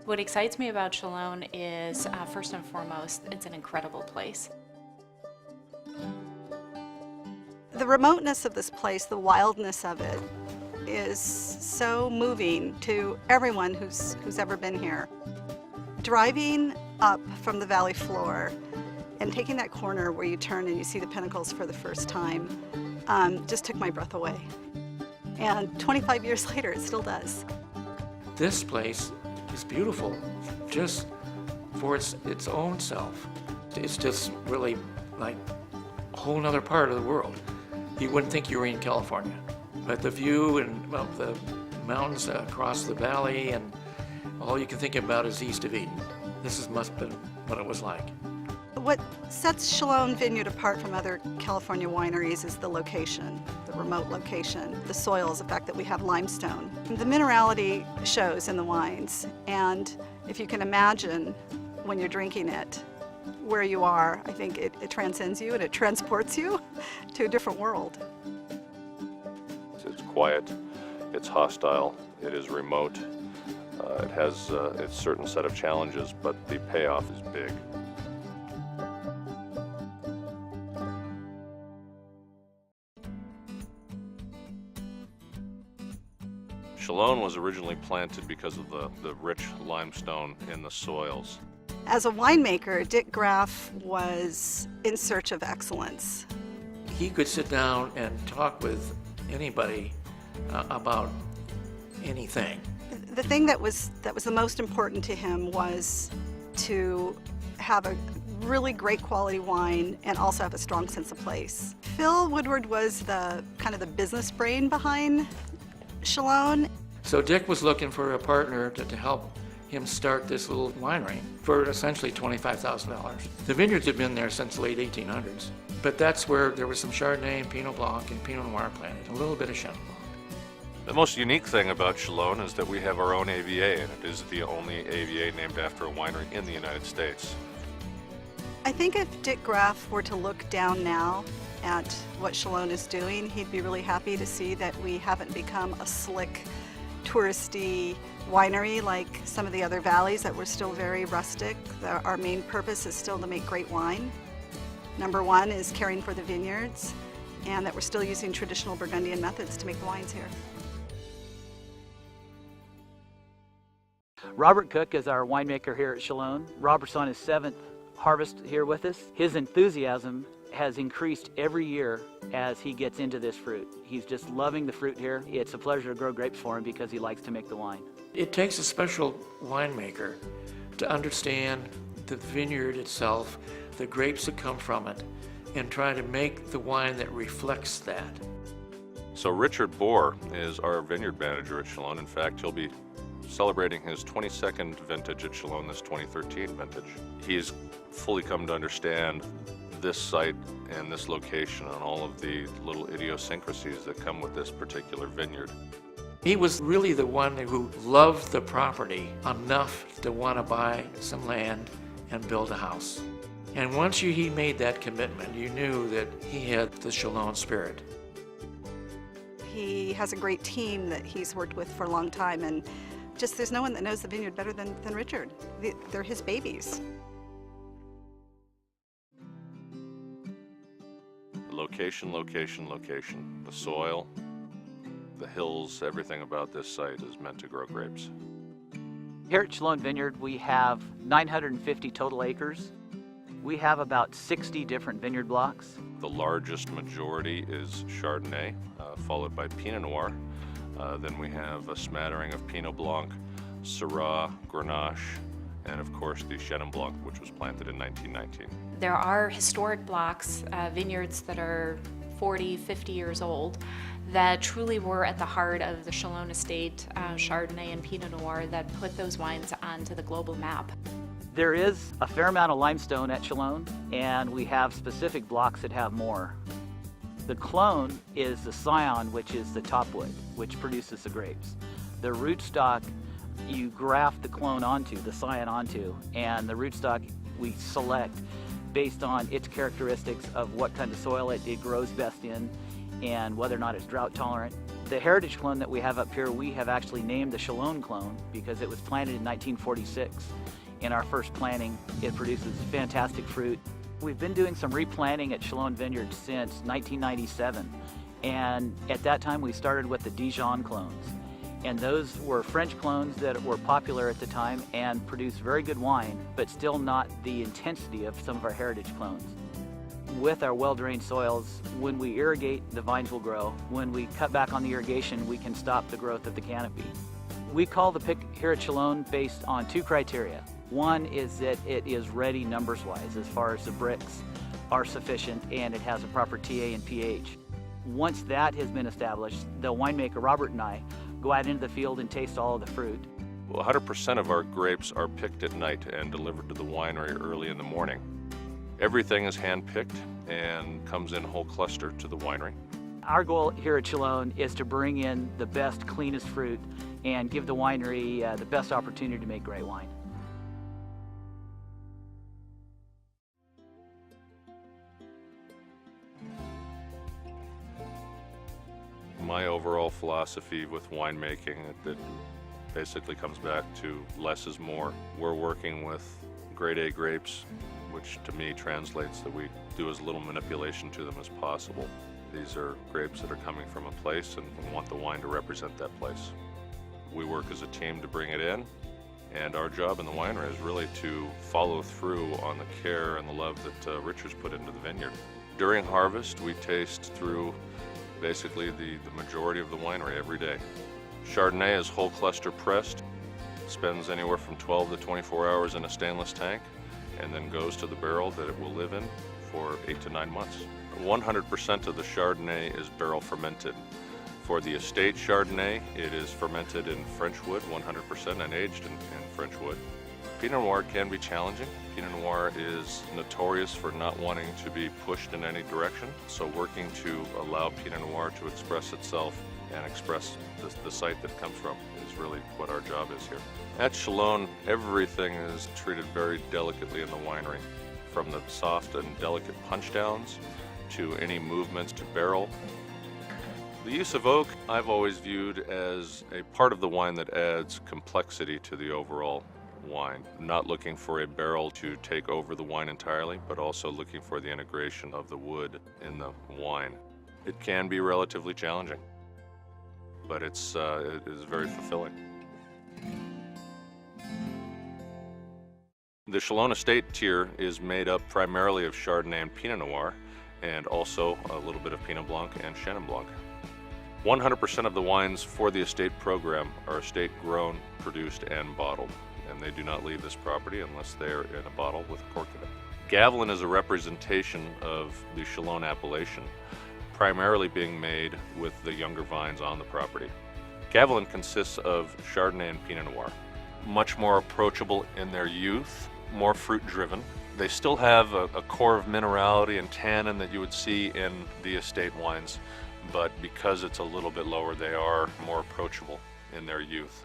What excites me about Chalone is, first and foremost, it's an incredible place. The remoteness of this place, the wildness of it, is so moving to everyone who's ever been here. Driving up from the valley floor and taking that corner where you turn and you see the pinnacles for the first time just took my breath away. And 25 years later, it still does. This place is beautiful just for its own self. It's just really like a whole nother part of the world. You wouldn't think you were in California, but the view and of the mountains across the valley, and all you can think about is east of Eden. Must have been what it was like. What sets Chalone Vineyard apart from other California wineries is the location, the remote location, the soils, the fact that we have limestone. The minerality shows in the wines, and if you can imagine when you're drinking it, where you are, I think it transcends you and it transports you to a different world. It's quiet, it's hostile, it is remote, it has its certain set of challenges, but the payoff is big. Chalone was originally planted because of the rich limestone in the soils. As a winemaker, Dick Graff was in search of excellence. He could sit down and talk with anybody about anything. The thing that was the most important to him was to have a really great quality wine and also have a strong sense of place. Phil Woodward was the kind of the business brain behind Chalone. So Dick was looking for a partner to help him start this little winery for essentially $25,000. The vineyards had been there since the late 1800s, but that's where there was some Chardonnay and Pinot Blanc and Pinot Noir planted, a little bit of Chenin Blanc. The most unique thing about Chalone is that we have our own AVA, and it is the only AVA named after a winery in the United States. I think if Dick Graff were to look down now at what Chalone is doing, he'd be really happy to see that we haven't become a slick, touristy winery like some of the other valleys, that we're still very rustic. Our main purpose is still to make great wine. Number one is caring for the vineyards, and that we're still using traditional Burgundian methods to make the wines here. Robert Cook is our winemaker here at Chalone. Robert's on his 7th harvest here with us. His enthusiasm has increased every year as he gets into this fruit. He's just loving the fruit here. It's a pleasure to grow grapes for him because he likes to make the wine. It takes a special winemaker to understand the vineyard itself, the grapes that come from it, and try to make the wine that reflects that. So Richard Bohr is our vineyard manager at Chalone. In fact, he'll be celebrating his 22nd vintage at Chalone, this 2013 vintage. He's fully come to understand this site and this location and all of the little idiosyncrasies that come with this particular vineyard. He was really the one who loved the property enough to want to buy some land and build a house. And once he made that commitment, you knew that he had the Chalone spirit. He has a great team that he's worked with for a long time, and just there's no one that knows the vineyard better than Richard. They're his babies. Location, location, location. The soil, the hills, everything about this site is meant to grow grapes. Here at Chalone Vineyard, we have 950 total acres. We have about 60 different vineyard blocks. The largest majority is Chardonnay, followed by Pinot Noir. Then we have a smattering of Pinot Blanc, Syrah, Grenache, and of course the Chenin Blanc, which was planted in 1919. There are historic blocks, vineyards that are 40, 50 years old, that truly were at the heart of the Chalone estate, Chardonnay and Pinot Noir, that put those wines onto the global map. There is a fair amount of limestone at Chalone, and we have specific blocks that have more. The clone is the scion, which is the topwood, which produces the grapes. The rootstock, you graft the clone onto, the scion onto, and the rootstock we select based on its characteristics of what kind of soil it grows best in and whether or not it's drought tolerant. The heritage clone that we have up here, we have actually named the Chalone clone because it was planted in 1946. In our first planting, it produces fantastic fruit. We've been doing some replanting at Chalone Vineyard since 1997, and at that time we started with the Dijon clones. And those were French clones that were popular at the time and produced very good wine, but still not the intensity of some of our heritage clones. With our well-drained soils, when we irrigate, the vines will grow. When we cut back on the irrigation, we can stop the growth of the canopy. We call the pick here at Chalone based on two criteria. One is that it is ready numbers-wise, as far as the bricks are sufficient and it has a proper TA and pH. Once that has been established, the winemaker, Robert, and I go out into the field and taste all of the fruit. Well, 100% of our grapes are picked at night and delivered to the winery early in the morning. Everything is hand-picked and comes in whole cluster to the winery. Our goal here at Chalone is to bring in the best, cleanest fruit and give the winery the best opportunity to make great wine. My overall philosophy with winemaking, that basically comes back to less is more. We're working with grade A grapes, which to me translates that we do as little manipulation to them as possible. These are grapes that are coming from a place and we want the wine to represent that place. We work as a team to bring it in, and our job in the winery is really to follow through on the care and the love that Richard's put into the vineyard. During harvest, we taste through basically the majority of the winery every day. Chardonnay is whole cluster pressed, spends anywhere from 12 to 24 hours in a stainless tank, and then goes to the barrel that it will live in for 8 to 9 months. 100% of the Chardonnay is barrel fermented. For the estate Chardonnay, it is fermented in French wood 100% and aged in French wood. Pinot Noir can be challenging. Pinot Noir is notorious for not wanting to be pushed in any direction, so working to allow Pinot Noir to express itself and express the site that it comes from is really what our job is here. At Chalone, everything is treated very delicately in the winery, from the soft and delicate punch downs to any movements to barrel. The use of oak I've always viewed as a part of the wine that adds complexity to the overall wine. Not looking for a barrel to take over the wine entirely, but also looking for the integration of the wood in the wine. It can be relatively challenging, but it is very fulfilling. The Chalone Estate tier is made up primarily of Chardonnay and Pinot Noir, and also a little bit of Pinot Blanc and Chenin Blanc. 100% of the wines for the estate program are estate grown, produced, and bottled, and they do not leave this property unless they're in a bottle with a cork in it. Gavilan is a representation of the Chalone appellation, primarily being made with the younger vines on the property. Gavilan consists of Chardonnay and Pinot Noir. Much more approachable in their youth, more fruit-driven. They still have a core of minerality and tannin that you would see in the estate wines, but because it's a little bit lower, they are more approachable in their youth.